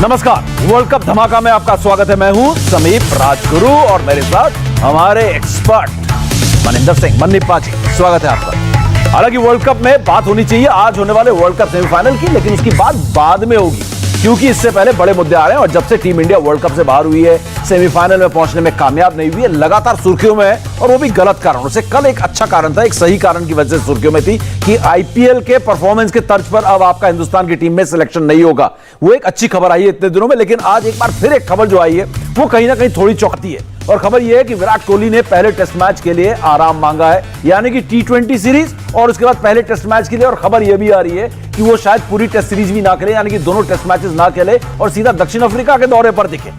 नमस्कार, world cup धमाका में आपका स्वागत है। मैं हूं समीप राजगुरु और मेरे साथ हमारे एक्सपर्ट मनिंदर सिंह मन्नी पाजी। स्वागत है आपका। हालांकि वर्ल्ड कप में बात होनी चाहिए आज होने वाले वर्ल्ड कप सेमीफाइनल की, लेकिन उसकी बात बाद में होगी क्योंकि इससे पहले बड़े मुद्दे आ रहे हैं। और जब से टीम इंडिया वर्ल्ड कप से बाहर हुई है, सेमीफाइनल में पहुंचने में कामयाब नहीं हुई है, लगातार सुर्खियों में है और वो भी गलत कारणों से। कल एक अच्छा कारण था, एक सही कारण की वजह से सुर्खियों में थी कि आईपीएल के परफॉर्मेंस के तर्ज पर अब आपका हिंदुस्तान की टीम में सिलेक्शन नहीं होगा। वो एक अच्छी खबर आई है इतने दिनों में, लेकिन आज एक बार फिर एक खबर जो आई है वो कहीं ना कहीं थोड़ी चौंकाती है। और खबर यह है कि विराट कोहली ने पहले टेस्ट मैच के लिए आराम मांगा है, यानी कि T20 सीरीज और उसके बाद पहले टेस्ट मैच के लिए। और खबर यह भी आ रही है कि वो शायद पूरी टेस्ट सीरीज भी ना खेले, यानी कि दोनों टेस्ट मैचेस ना खेले और सीधा दक्षिण अफ्रीका के दौरे पर दिखे।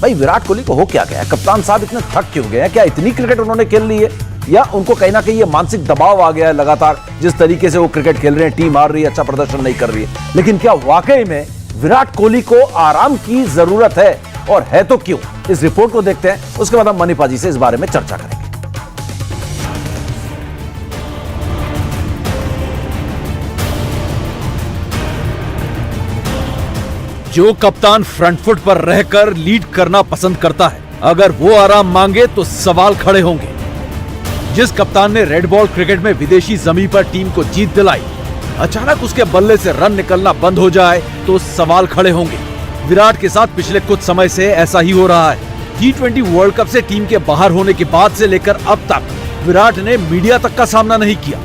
भाई विराट कोहली को हो क्या गया? कप्तान साहब इतने थक क्यों गए हैं? क्या इतनी क्रिकेट उन्होंने खेल ली है या उनको कहीं ना कहीं ये मानसिक दबाव आ गया है? लगातार जिस तरीके से वो क्रिकेट खेल रहे हैं, टीम हार रही है, अच्छा प्रदर्शन नहीं कर रही है, लेकिन क्या वाकई में विराट कोहली को आराम की जरूरत है और है तो क्यों? इस रिपोर्ट को देखते हैं, उसके बाद हम मनी पाजी से इस बारे में चर्चा करेंगे। जो कप्तान फ्रंट फुट पर रहकर लीड करना पसंद करता है, अगर वो आराम मांगे तो सवाल खड़े होंगे। जिस कप्तान ने रेड बॉल क्रिकेट में विदेशी जमीन पर टीम को जीत दिलाई, अचानक उसके बल्ले से रन निकलना बंद हो जाए तो सवाल खड़े होंगे। विराट के साथ पिछले कुछ समय से ऐसा ही हो रहा है। T20 वर्ल्ड कप से टीम के बाहर होने के बाद से लेकर अब तक विराट ने मीडिया तक का सामना नहीं किया।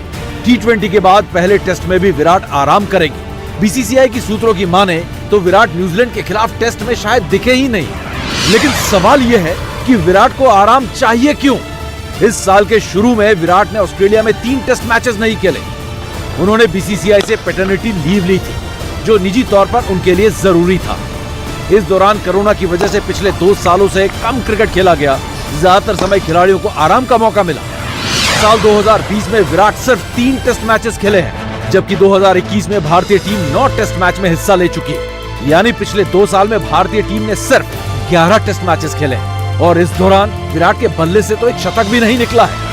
T20 के बाद पहले टेस्ट में भी विराट आराम करेंगे। बीसीसीआई की सूत्रों की माने तो विराट न्यूजीलैंड के खिलाफ टेस्ट में शायद दिखे ही नहीं। लेकिन सवाल यह है कि विराट को आराम चाहिए क्यों? इस साल के शुरू में विराट ने ऑस्ट्रेलिया में 3 टेस्ट मैचेस नहीं खेले। उन्होंने बीसीसीआई से पैटर्निटी लीव ली थी, जो निजी तौर पर उनके लिए जरूरी था। इस दौरान कोरोना की वजह से पिछले 2 सालों से कम क्रिकेट खेला गया। ज्यादातर समय खिलाड़ियों को आराम का मौका मिला। साल 2020 में विराट सिर्फ 3 टेस्ट मैचेस खेले हैं, जबकि 2021 में भारतीय टीम 9 टेस्ट मैच में हिस्सा ले चुकी है। यानी पिछले 2 साल में भारतीय टीम ने सिर्फ 11 टेस्ट मैचेस खेले हैं और इस दौरान विराट के बल्ले से तो एक शतक भी नहीं निकला है।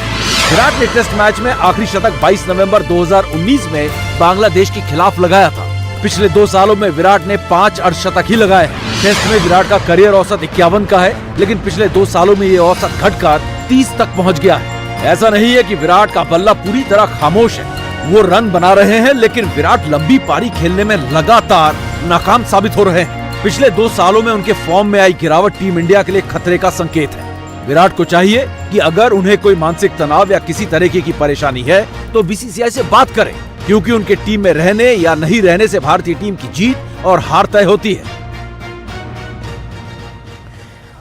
विराट ने टेस्ट मैच में आखिरी शतक 22 नवंबर 2019 में बांग्लादेश के खिलाफ लगाया था। पिछले 2 सालों में विराट ने 5 अर्धशतक ही लगाए हैं। टेस्ट में विराट का करियर औसत 51 का है, लेकिन पिछले 2 सालों में ये औसत घटकर 30 तक पहुंच गया है। ऐसा नहीं है कि विराट का बल्ला पूरी तरह खामोश है, वो रन बना रहे हैं, लेकिन विराट लंबी पारी खेलने में लगातार नाकाम साबित हो रहे हैं। पिछले 2 सालों में उनके फॉर्म में आई गिरावट टीम इंडिया के लिए खतरे का संकेत है। विराट को चाहिए कि अगर उन्हें कोई मानसिक तनाव या किसी तरीके की परेशानी है तो बीसीसीआई से बात करें, क्योंकि उनके टीम में रहने या नहीं रहने से भारतीय टीम की जीत और हार तय होती है।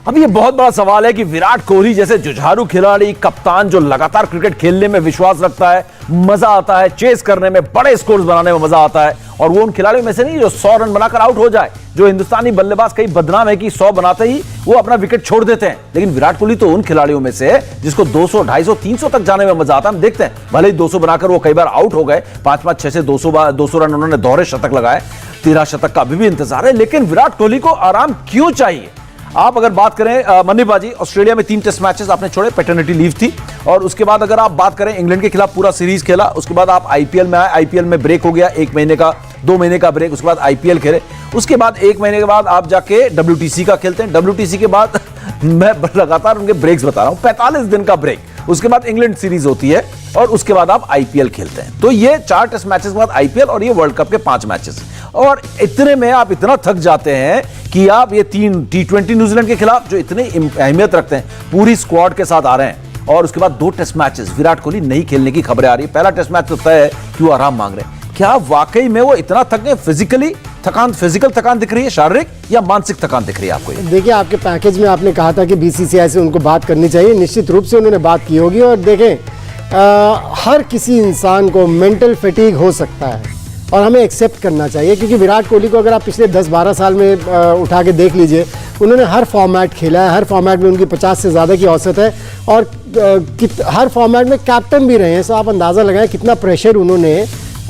अब ये बहुत बड़ा सवाल है कि विराट कोहली जैसे जुझारू खिलाड़ी, कप्तान जो लगातार क्रिकेट खेलने में विश्वास रखता है, मजा आता है, चेस करने में, बड़े स्कोर्स बनाने में मजा आता है, और वो उन खिलाड़ियों में से नहीं जो 100 रन बनाकर आउट हो जाए। जो हिंदुस्तानी बल्लेबाज कई बदनाम है कि 100 बनाते ही वो अपना विकेट छोड़ देते हैं, लेकिन विराट कोहली तो उन खिलाड़ियों में से है जिसको 200, 250, 300 तक जाने में मजा आता है। हम देखते हैं, भले ही 200 बनाकर वो कई बार आउट हो गए, 5-5, 6 से 200 रन उन्होंने दोहरे शतक लगाए, 13 शतक का अभी भी इंतजार है। लेकिन विराट कोहली को आराम क्यों चाहिए? आप अगर बात करें मन्नी बाजी, ऑस्ट्रेलिया में 3 टेस्ट मैचेस आपने छोड़े, पैटर्निटी लीव थी, और उसके बाद अगर आप बात करें इंग्लैंड के खिलाफ पूरा सीरीज खेला, उसके बाद आप आईपीएल में आए, आईपीएल में ब्रेक हो गया 1 महीने का, 2 महीने का ब्रेक, उसके बाद आईपीएल खेले, उसके बाद 1 महीने के बाद आप जाके WTC का खेलते हैं, WTC के बाद मैं लगातार उनके ब्रेक्स बता रहा हूं, 45 दिन का ब्रेक, उसके बाद इंग्लैंड सीरीज होती है और उसके बाद आप आईपीएल खेलते हैं। तो ये 4 टेस्ट मैचेस के बाद आईपीएल और ये वर्ल्ड कप के 5 मैचेस, और इतने में आप इतना थक जाते हैं कि आप ये 3 T20 न्यूजीलैंड के खिलाफ जो इतनी अहमियत रखते हैं, पूरी स्क्वाड के साथ आ रहे हैं, और उसके बाद 2 टेस्ट मैचेस विराट कोहली नहीं खेलने की खबरें आ रही है। पहला टेस्ट मैच तो तय है कि वो आराम मांग रहे हैं। क्या वाकई में वो इतना थक गए? फिजिकल थकान दिख रही है, शारीरिक या मानसिक थकान दिख रही है आपको? देखिए, आपके पैकेज में आपने कहा था कि बीसीसीआई से उनको बात करनी चाहिए, निश्चित रूप से उन्होंने बात की होगी। और देखें, हर किसी इंसान को मेंटल फटीग हो सकता है और हमें एक्सेप्ट करना चाहिए, क्योंकि विराट कोहली को अगर आप पिछले 10-12 साल में उठा के देख लीजिए, उन्होंने हर फॉर्मेट खेला है, हर फॉर्मेट में उनकी 50 से ज़्यादा की औसत है, और हर फॉर्मेट में कैप्टन भी रहे हैं। सो आप अंदाज़ा लगाएं कितना प्रेशर उन्होंने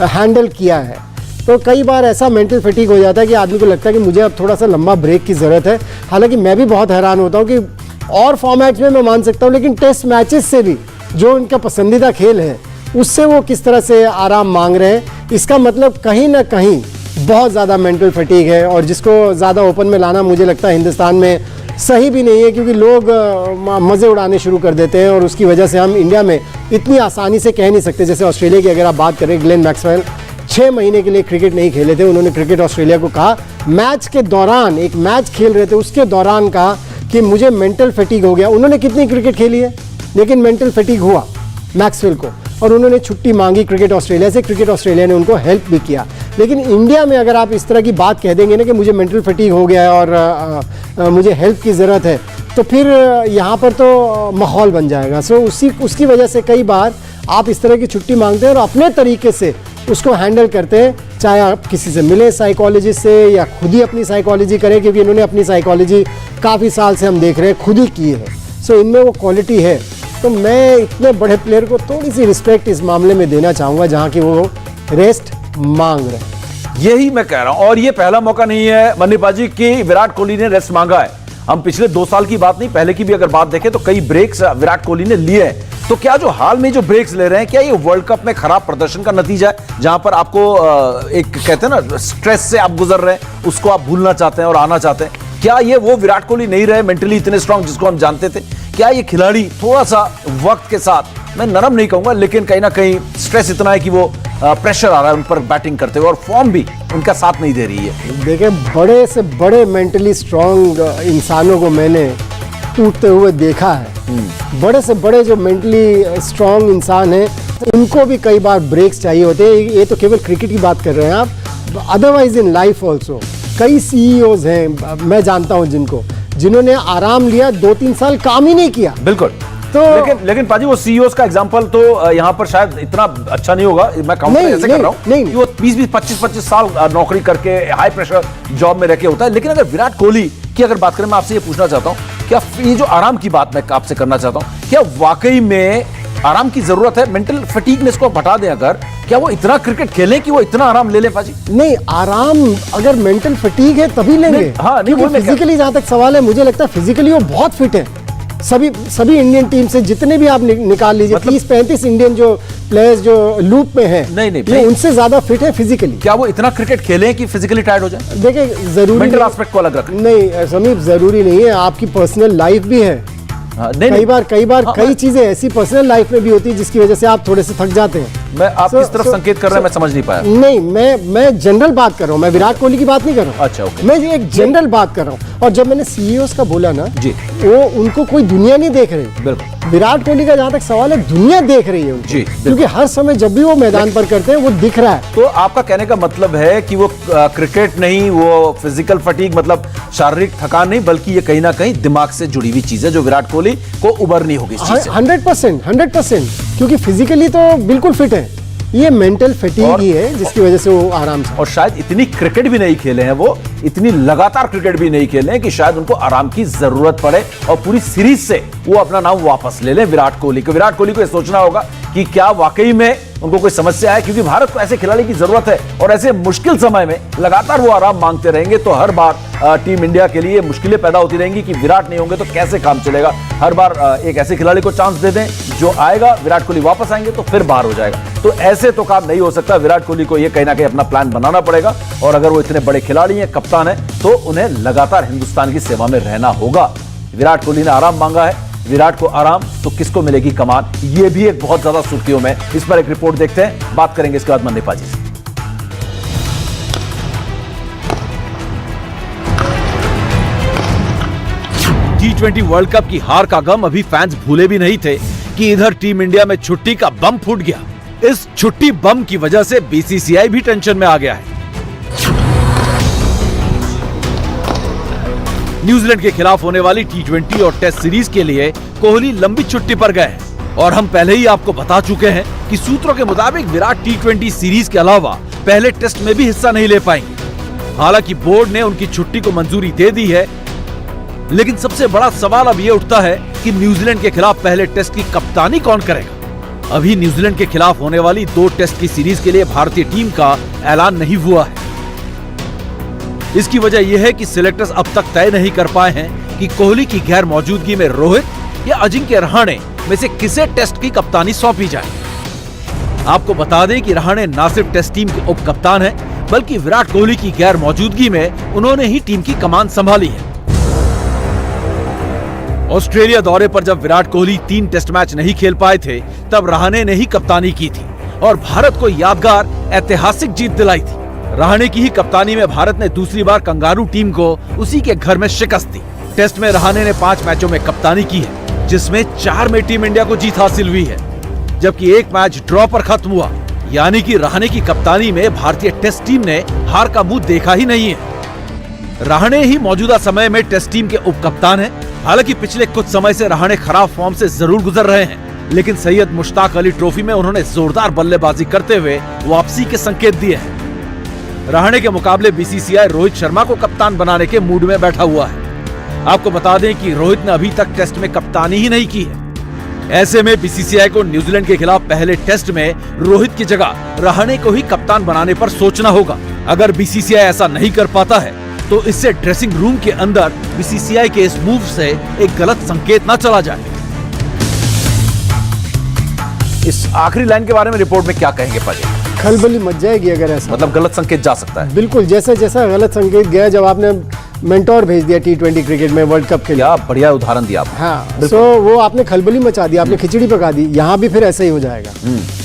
हैंडल किया है। तो कई बार ऐसा मेंटल फटीग हो जाता है कि आदमी को लगता है कि मुझे अब थोड़ा सा लंबा ब्रेक की ज़रूरत है। हालांकि मैं भी बहुत हैरान होता हूँ कि और फॉर्मेट्स में मैं मान सकता हूँ, लेकिन टेस्ट मैचेस से भी जो उनका पसंदीदा खेल है उससे वो किस तरह से आराम मांग रहे हैं, इसका मतलब कहीं ना कहीं बहुत ज़्यादा मेंटल फटीग है, और जिसको ज़्यादा ओपन में लाना मुझे लगता है हिंदुस्तान में सही भी नहीं है, क्योंकि लोग मज़े उड़ाने शुरू कर देते हैं, और उसकी वजह से हम इंडिया में इतनी आसानी से कह नहीं सकते। जैसे ऑस्ट्रेलिया की अगर आप बात करें, ग्लेन मैक्सवेल 6 महीने के लिए क्रिकेट नहीं खेले थे, उन्होंने क्रिकेट ऑस्ट्रेलिया को कहा, मैच के दौरान, एक मैच खेल रहे थे उसके दौरान कहा कि मुझे मेंटल फटीग हो गया। उन्होंने कितनी क्रिकेट खेली है, लेकिन मेंटल फटीग हुआ मैक्सवेल को, और उन्होंने छुट्टी मांगी क्रिकेट ऑस्ट्रेलिया से। क्रिकेट ऑस्ट्रेलिया ने उनको हेल्प भी किया। लेकिन इंडिया में अगर आप इस तरह की बात कह देंगे ना कि मुझे मेंटल फटीग हो गया है और मुझे हेल्प की ज़रूरत है, तो फिर यहाँ पर तो माहौल बन जाएगा। सो उसकी वजह से कई बार आप इस तरह की छुट्टी मांगते हैं और अपने तरीके से उसको हैंडल करते हैं, चाहे आप किसी से मिले साइकोलॉजिस्ट से या खुद ही अपनी साइकोलॉजी करें, क्योंकि इन्होंने अपनी साइकोलॉजी काफ़ी साल से हम देख रहे हैं खुद ही की है। सो इनमें वो क्वालिटी है। तो मैं इतने बड़े प्लेयर को थोड़ी सी रिस्पेक्ट इस मामले में देना चाहूँगा, जहाँ कि वो रेस्ट मांग रहे हैं। यही मैं कह रहा हूं, और ये पहला मौका नहीं है मन्नीपा जी कि विराट कोहली ने रेस्ट मांगा है। हम पिछले 2 साल की बात नहीं, पहले की भी अगर बात देखें तो कई ब्रेक्स विराट कोहली ने लिए हैं। तो क्या जो हाल में जो ब्रेक्स ले रहे हैं, क्या ये वर्ल्ड कप में खराब प्रदर्शन का नतीजा है, जहां पर आपको एक कहते हैं ना स्ट्रेस से आप गुजर रहे हैं, उसको आप भूलना चाहते हैं और आना चाहते हैं? क्या ये वो विराट कोहली नहीं रहे मेंटली इतने स्ट्रांग जिसको हम जानते थे? क्या ये खिलाड़ी थोड़ा सा वक्त के साथ, मैं नरम नहीं कहूंगा, लेकिन कहीं ना कहीं स्ट्रेस इतना है कि वो प्रेशर आ रहा है उन पर बैटिंग करते हुए, और फॉर्म भी उनका साथ नहीं दे रही है? देखिए, बड़े से बड़े मेंटली स्ट्रांग इंसानों को मैंने टूटते हुए देखा है। बड़े से बड़े जो मेंटली स्ट्रांग इंसान हैं, उनको भी कई बार ब्रेक्स चाहिए होते हैं। ये तो केवल क्रिकेट की बात कर रहे हैं आप, अदरवाइज इन लाइफ ऑल्सो कई CEOs हैं मैं जानता हूं जिन्होंने आराम लिया, 2-3 साल काम ही नहीं किया। बिल्कुल। तो लेकिन पाजी, वो CEOs का एग्जांपल तो यहाँ पर शायद इतना अच्छा नहीं होगा। मैं काउंटर ऐसे कर रहा हूँ कि वो 20-20, 25-25 साल नौकरी करके हाई प्रेशर जॉब में रह के होता है। लेकिन अगर विराट कोहली की अगर बात करें, मैं आपसे ये पूछना चाहता हूँ, क्या ये जो आराम की बात मैं आपसे करना चाहता हूँ, क्या वाकई में आराम की जरूरत है? मेंटल फटीगनेस को हटा दें अगर, क्या वो इतना क्रिकेट खेलें कि वो इतना आराम ले ले पाजी? नहीं, आराम अगर मेंटल फटीग है तभी लेंगे। हाँ, क्योंकि फिजिकली जहां तक सवाल है, मुझे लगता है फिजिकली वो बहुत फिट है। सभी इंडियन टीम से जितने भी आप निकाल लीजिए, 30-35 इंडियन जो प्लेयर्स जो लूप में हैं, नहीं, उनसे ज्यादा फिट है फिजिकली। क्या वो इतना क्रिकेट खेलें कि फिजिकली टायर्ड हो जाए? देखिए, जरूरी मेंटल एस्पेक्ट को अलग रखें। नहीं समीप, जरूरी नहीं है। आपकी पर्सनल लाइफ भी है। कई बार कई चीजें ऐसी पर्सनल लाइफ में भी होती है जिसकी वजह से आप थोड़े से थक जाते हैं। मैं आप किस तरफ संकेत कर रहे हैं, मैं समझ नहीं पाया। नहीं, मैं जनरल बात कर रहा हूँ, मैं विराट कोहली की बात नहीं कर रहा हूँ। अच्छा, ओके। मैं एक जनरल बात कर रहा हूँ। और जब मैंने CEOs का बोला ना जी, वो उनको कोई दुनिया नहीं देख रही। बिल्कुल। विराट कोहली का जहां तक सवाल है, दुनिया देख रही है उनको। जी, क्योंकि हर समय जब भी वो मैदान पर करते हैं, वो दिख रहा है। तो आपका कहने का मतलब है कि वो क्रिकेट नहीं, वो फिजिकल फटीग मतलब शारीरिक थकान नहीं, बल्कि ये कहीं ना कहीं दिमाग से जुड़ी हुई चीज है जो विराट कोहली को उबरनी होगी। 100%, क्योंकि फिजिकली तो बिल्कुल फिट है। ये मेंटल फटीग ही है जिसकी वजह से वो आराम से, और शायद इतनी क्रिकेट भी नहीं खेले हैं, वो इतनी लगातार क्रिकेट भी नहीं खेले हैं कि शायद उनको आराम की जरूरत पड़े और पूरी सीरीज से वो अपना नाम वापस ले लें विराट कोहली को। विराट कोहली को यह सोचना होगा कि क्या वाकई में उनको कोई समस्या है, क्योंकि भारत को ऐसे खिलाड़ी की जरूरत है, और ऐसे मुश्किल समय में लगातार वो आराम मांगते रहेंगे तो हर बार टीम इंडिया के लिए मुश्किलें पैदा होती रहेंगी कि विराट नहीं होंगे तो कैसे काम चलेगा। हर बार एक ऐसे खिलाड़ी को चांस दे दें, जो आएगा, विराट कोहली वापस आएंगे तो फिर बाहर हो जाएगा। तो ऐसे तो काम नहीं हो सकता। विराट कोहली को ये कहीं ना कहीं अपना प्लान बनाना पड़ेगा, और अगर वो इतने बड़े खिलाड़ी हैं, कप्तान है, तो उन्हें लगातार हिंदुस्तान की सेवा में रहना होगा। विराट कोहली ने आराम मांगा है, विराट को आराम, तो किसको मिलेगी कमान? ये भी एक बहुत ज्यादा सुर्खियों में। इस पर एक रिपोर्ट देखते हैं, बात करेंगे इसके बाद मन्नीपा जी से। T20 वर्ल्ड कप की हार का गम अभी फैंस भूले भी नहीं थे कि इधर टीम इंडिया में छुट्टी का बम फूट गया। इस छुट्टी बम की वजह से BCCI भी टेंशन में आ गया है। न्यूजीलैंड के खिलाफ होने वाली T20 और टेस्ट सीरीज के लिए कोहली लंबी छुट्टी पर गए हैं, और हम पहले ही आपको बता चुके हैं कि सूत्रों के मुताबिक विराट T20 सीरीज के अलावा पहले टेस्ट में भी हिस्सा नहीं ले पाएंगे। हालांकि बोर्ड ने उनकी छुट्टी को मंजूरी दे दी है, लेकिन सबसे बड़ा सवाल अब ये उठता है कि न्यूजीलैंड के खिलाफ पहले टेस्ट की कप्तानी कौन करेगा। अभी न्यूजीलैंड के खिलाफ होने वाली 2 टेस्ट की सीरीज के लिए भारतीय टीम का ऐलान नहीं हुआ है। इसकी वजह यह है कि सिलेक्टर्स अब तक तय नहीं कर पाए हैं कि कोहली की गैर मौजूदगी में रोहित या अजिंक्य रहाणे में से किसे टेस्ट की कप्तानी सौंपी जाए। आपको बता दें कि रहाणे न सिर्फ टेस्ट टीम के उप कप्तान हैं, बल्कि विराट कोहली की गैर मौजूदगी में उन्होंने ही टीम की कमान संभाली है। ऑस्ट्रेलिया दौरे पर जब विराट कोहली 3 टेस्ट मैच नहीं खेल पाए थे, तब रहाणे ने ही कप्तानी की थी और भारत को यादगार ऐतिहासिक जीत दिलाई थी। रहाणे की ही कप्तानी में भारत ने दूसरी बार कंगारू टीम को उसी के घर में शिकस्त दी। टेस्ट में रहाणे ने 5 मैचों में कप्तानी की है, जिसमें 4 में टीम इंडिया को जीत हासिल हुई है, जबकि 1 मैच ड्रॉ पर खत्म हुआ। यानी कि रहाणे की कप्तानी में भारतीय टेस्ट टीम ने हार का मुंह देखा ही नहीं है। रहाणे ही मौजूदा समय में टेस्ट टीम के उप कप्तान हैं। हालांकि पिछले कुछ समय से रहाणे खराब फॉर्म से जरूर गुजर रहे हैं, लेकिन सैयद मुश्ताक अली ट्रॉफी में उन्होंने जोरदार बल्लेबाजी करते हुए वापसी के संकेत दिए हैं। रहाणे के मुकाबले बीसीसीआई रोहित शर्मा को कप्तान बनाने के मूड में बैठा हुआ है। आपको बता दें कि रोहित ने अभी तक टेस्ट में कप्तानी ही नहीं की है। ऐसे में बीसीसीआई को न्यूजीलैंड के खिलाफ पहले टेस्ट में रोहित की जगह रहाणे को ही कप्तान बनाने पर सोचना होगा। अगर बीसीसीआई ऐसा नहीं कर पाता है तो इससे ड्रेसिंग रूम के अंदर बीसीसीआई के इस मूव से एक गलत संकेत न चला जाए। इस आखिरी लाइन के बारे में रिपोर्ट में क्या कहेंगे पाजी? खलबली मच जाएगी अगर ऐसा, मतलब गलत संकेत जा सकता है। बिल्कुल, जैसा जैसा गलत संकेत गया जब आपने मेंटोर भेज दिया T20 क्रिकेट में वर्ल्ड कप के लिए। क्या बढ़िया उदाहरण दिया आपने। हाँ, सो वो आपने खलबली मचा दी, आपने खिचड़ी पका दी। यहाँ भी फिर ऐसा ही हो जाएगा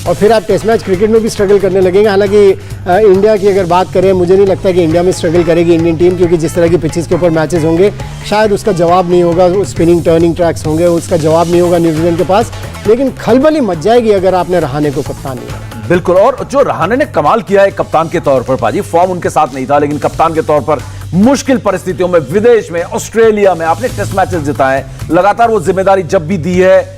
और फिर आप टेस्ट मैच क्रिकेट में भी स्ट्रगल करने लगेंगे। हालांकि इंडिया की अगर बात करें, मुझे नहीं लगता कि इंडिया में स्ट्रगल करेगी इंडियन टीम, क्योंकि जिस तरह की पिचेस के ऊपर मैचेस होंगे शायद उसका जवाब नहीं होगा। स्पिनिंग टर्निंग ट्रैक्स होंगे, उसका जवाब नहीं होगा न्यूजीलैंड के पास। लेकिन खलबली मच जाएगी अगर आपने रहाणे को कप्तान लिया। बिल्कुल, और जो रहाणे ने कमाल किया है कप्तान के तौर पर पाजी, फॉर्म उनके साथ नहीं था, लेकिन कप्तान के तौर पर मुश्किल परिस्थितियों में, विदेश में, ऑस्ट्रेलिया में आपने टेस्ट मैचेस जिताए, लगातार वो जिम्मेदारी जब भी दी है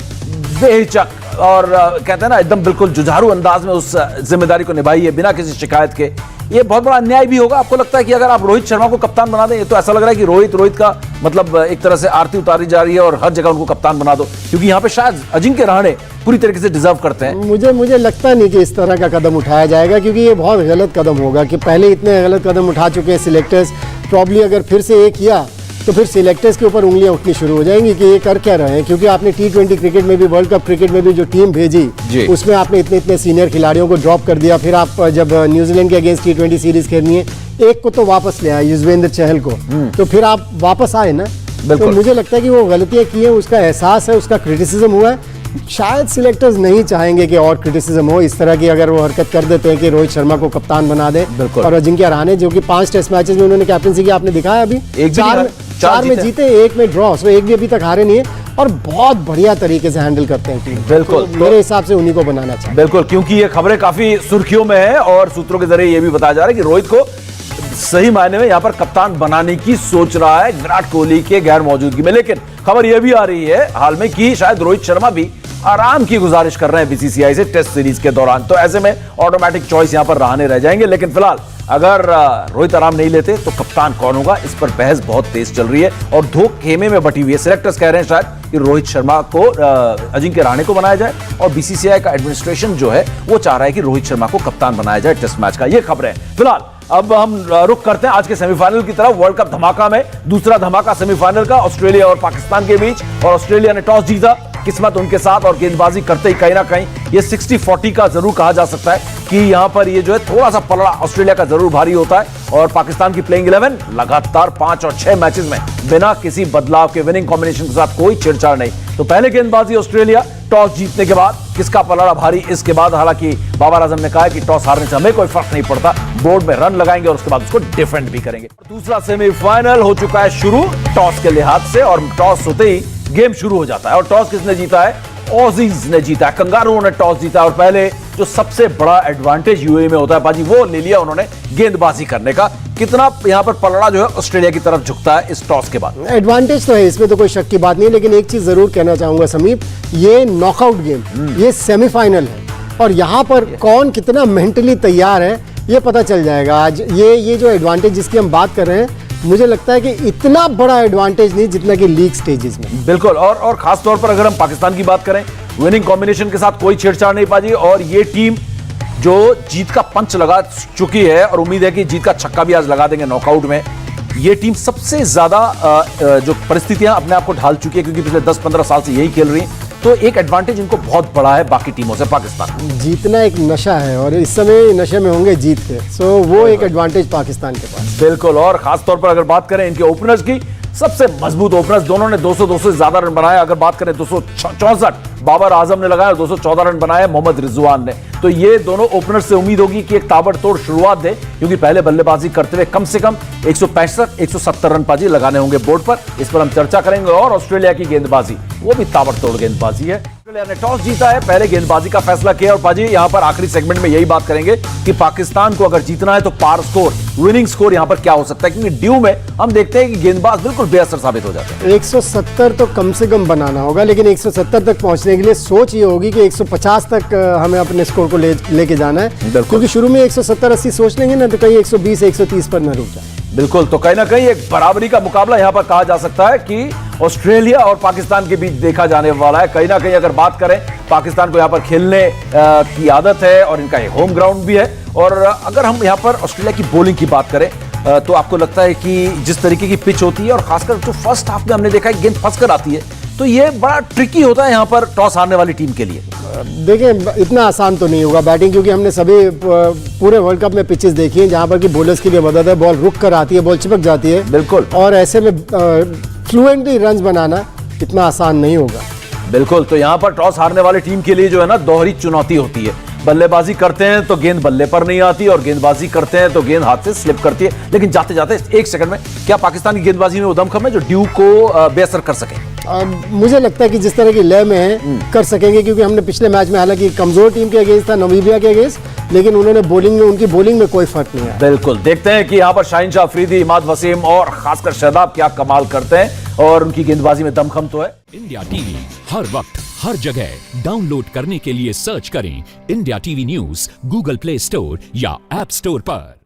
बेहिचक और कहते हैं ना एकदम बिल्कुल जुझारू अंदाज में उस जिम्मेदारी को निभाई है बिना किसी शिकायत के। ये बहुत बड़ा अन्याय भी होगा। आपको लगता है कि अगर आप रोहित शर्मा को कप्तान बना दें, ये तो ऐसा लग रहा है कि रोहित का मतलब एक तरह से आरती उतारी जा रही है और हर जगह उनको कप्तान बना दो, क्योंकि यहाँ पे शायद अजिंक्य रहाणे पूरी तरीके से डिजर्व करते हैं। मुझे लगता नहीं कि इस तरह का कदम उठाया जाएगा, क्योंकि ये बहुत गलत कदम होगा कि पहले इतने गलत कदम उठा चुके हैं सिलेक्टर्स। प्रॉब्ली अगर फिर से ये किया तो फिर सिलेक्टर्स के ऊपर उंगलियां उठनी शुरू हो जाएंगी कि ये कर क्या रहे हैं, क्योंकि आपने T20 क्रिकेट में भी, वर्ल्ड कप क्रिकेट में भी जो टीम भेजी उसमें आपने इतने सीनियर खिलाड़ियों को ड्रॉप कर दिया। फिर आप जब न्यूजीलैंड के अगेंस्ट T20 सीरीज खेलनी है, एक को तो वापस ले आए, युजवेंद्र चहल को, तो फिर आप वापस आए ना। तो मुझे लगता है कि वो गलतियां की हैं, उसका एहसास है, उसका क्रिटिसिज्म हुआ है। शायद सिलेक्टर्स नहीं चाहेंगे कि और क्रिटिसिज्म हो इस तरह की। अगर वो हरकत कर देते हैं कि रोहित शर्मा को कप्तान बना दे और अजिंक्य रहाणे, जो कि 5 टेस्ट मैचेस में उन्होंने कैप्टनसी की, आपने दिखाया अभी 4 में जीते, 1 में ड्रॉ, सो एक भी अभी तक हारे नहीं है और बहुत बढ़िया तरीके से हैंडल करते हैं टीम। बिल्कुल, तो मेरे हिसाब से उन्हीं को बनाना चाहिए। बिल्कुल, क्योंकि ये खबरें काफी सुर्खियों में है और सूत्रों के जरिए ये भी बताया जा रहा है कि रोहित को सही मायने में यहां पर कप्तान बनाने की सोच रहा है विराट कोहली के गैर मौजूदगी में। लेकिन खबर यह भी आ रही है हाल में कि शायद रोहित शर्मा भी आराम की गुजारिश कर रहे हैं बीसीसीआई से टेस्ट सीरीज के दौरान, तो ऐसे में ऑटोमेटिक चॉइस यहां पर रहाणे रह जाएंगे। लेकिन फिलहाल अगर रोहित आराम नहीं लेते तो कप्तान कौन होगा, इस पर बहस बहुत तेज चल रही है और दो खेमे में बटी हुई है। सिलेक्टर्स कह रहे हैं शायद कि रोहित शर्मा को अजिंक्य रहाणे को बनाया जाए और बीसीसीआई का एडमिनिस्ट्रेशन जो है वो चाह रहा है कि रोहित शर्मा को कप्तान बनाया जाए टेस्ट मैच का। ये खबरें फिलहाल। अब हम रुख करते हैं आज के सेमीफाइनल की तरफ। वर्ल्ड कप धमाका में दूसरा धमाका सेमीफाइनल का, ऑस्ट्रेलिया और पाकिस्तान के बीच, और ऑस्ट्रेलिया ने टॉस जीता, किस्मत उनके साथ और गेंदबाजी करते ही कहीं ना कहीं ये 60-40 का जरूर कहा जा सकता है कि यहां पर ये जो है थोड़ा सा पलड़ा ऑस्ट्रेलिया का जरूर भारी होता है। और पाकिस्तान की प्लेइंग 11 लगातार 5 और 6 मैचेस में बिना किसी बदलाव के विनिंग कॉम्बिनेशन के साथ कोई छेड़छाड़ नहीं। तो पहले गेंदबाजी ऑस्ट्रेलिया, टॉस जीतने के बाद किसका पलड़ा भारी इसके बाद, हालांकि बाबर आजम ने कहा कि टॉस हारने से हमें कोई फर्क नहीं पड़ता, बोर्ड में रन लगाएंगे और उसके बाद उसको डिफेंड भी करेंगे। दूसरा सेमीफाइनल हो चुका है शुरू टॉस के लिहाज से, और टॉस होते ही गेम शुरू हो जाता है। और टॉस किसने जीता है? ऑजीज ने जीता है, कंगारुओं ने टॉस जीता। और पहले जो सबसे बड़ा एडवांटेज यूएई में होता है बाजी, वो ले लिया उन्होंने गेंदबाजी करने का। कितना यहां पर पलड़ा जो है ऑस्ट्रेलिया की तरफ झुकता है इस टॉस के बाद। एडवांटेज तो है, इसमें तो कोई शक की बात नहीं, लेकिन एक चीज जरूर कहना चाहूंगा समीप, ये नॉकआउट गेम, ये सेमीफाइनल है और यहाँ पर कौन कितना मेंटली तैयार है ये पता चल जाएगा आज। ये जो एडवांटेज जिसकी हम बात कर रहे हैं, मुझे लगता है कि इतना बड़ा एडवांटेज नहीं जितना कि लीग स्टेजेस में। बिल्कुल, और खास तौर पर अगर हम पाकिस्तान की बात करें, विनिंग कॉम्बिनेशन के साथ कोई छेड़छाड़ नहीं पाजी, और ये टीम जो जीत का पंच लगा चुकी है और उम्मीद है कि जीत का छक्का भी आज लगा देंगे नॉकआउट में। ये टीम सबसे ज्यादा जो परिस्थितियां अपने आप को ढाल चुकी है, क्योंकि पिछले 10-15 साल से यही खेल रही है। तो एक एडवांटेज इनको बहुत बड़ा है बाकी टीमों से पाकिस्तान। जीतना एक नशा है और इस समय नशे में होंगे जीत के, सो वो एक एडवांटेज पाकिस्तान के पास। बिल्कुल, और खास तौर पर अगर बात करें इनके ओपनर्स की, सबसे मजबूत ओपनर्स दोनों ने 200 से ज्यादा रन बनाए। अगर बात करें 264 बाबर आजम ने लगाया और 214 रन बनाए मोहम्मद रिजवान ने। तो ये दोनों ओपनर्स से उम्मीद होगी कि एक ताबड़तोड़ शुरुआत दे, क्योंकि पहले बल्लेबाजी करते हुए कम से कम 165-170 रन बाजी लगाने होंगे बोर्ड पर। इस पर हम चर्चा करेंगे। और ऑस्ट्रेलिया की गेंदबाजी, वो भी ताबड़तोड़ गेंदबाजी है। ऑस्ट्रेलिया ने टॉस जीता है, पहले गेंदबाजी का फैसला किया। और पाजी यहां पर आखिरी सेगमेंट में यही बात करेंगे कि पाकिस्तान को अगर जीतना है तो पार स्कोर, विनिंग स्कोर यहां पर क्या हो सकता है, क्योंकि ड्यू में हम देखते हैं कि गेंदबाज बिल्कुल बेअसर साबित हो जाते हैं। 170 तो कम से कम बनाना होगा, लेकिन 170 तक पहुंचने के लिए सोच ये होगी कि 150 तक हमें अपने स्कोर को लेके जाना है, क्योंकि शुरू में 170-80 सोच लेंगे ना तो कहीं 120-130 पर न रुक जाए। बिल्कुल, तो कहीं ना कहीं एक बराबरी का मुकाबला यहां पर कहा जा सकता है कि ऑस्ट्रेलिया और पाकिस्तान के बीच देखा जाने वाला है। कहीं ना कहीं अगर बात करें, पाकिस्तान को यहां पर खेलने की आदत है और इनका एक होम ग्राउंड भी है। और अगर हम यहां पर ऑस्ट्रेलिया की बॉलिंग की बात करें तो आपको लगता है कि जिस तरीके की पिच होती है और खासकर जो फर्स्ट हाफ में हमने देखा है गेंद फंस कर आती है, तो ये बड़ा ट्रिकी होता है यहां पर टॉस हारने वाली टीम के लिए। देखिए, इतना आसान तो नहीं होगा बैटिंग, क्योंकि हमने सभी पूरे वर्ल्ड कप में पिचेस देखी हैं जहां पर कि बॉलर्स की भी मदद है, बॉल रुक कर आती है, बॉल चिपक जाती है। बिल्कुल, और ऐसे में फ्लुएंटली रन बनाना इतना आसान नहीं होगा। बिल्कुल, तो यहां पर टॉस हारने वाली टीम के लिए जो है ना, दोहरी चुनौती होती है। बल्लेबाजी करते हैं तो गेंद बल्ले पर नहीं आती, और गेंदबाजी करते हैं तो गेंद हाथ से स्लिप करती है। लेकिन जाते जाते एक सेकंड में क्या पाकिस्तान की गेंदबाजी में वो दमखम है जो ड्यू को बेअसर कर सके? मुझे लगता है कि जिस तरह की लय में है कर सकेंगे, क्योंकि हमने पिछले मैच में हालांकि कमजोर टीम के अगेंस्ट था, नामीबिया के अगेंस्ट, लेकिन उन्होंने बॉलिंग में, उनकी बॉलिंग में कोई फर्क नहीं आया। बिल्कुल, देखते हैं कि यहाँ पर शाहीन शाह अफरीदी, इमाद वसीम और खासकर शहदाब क्या कमाल करते हैं, और उनकी गेंदबाजी में दमखम तो है। इंडिया टीवी हर वक्त हर जगह डाउनलोड करने के लिए सर्च करें India TV news Google play store या ऐप स्टोर पर।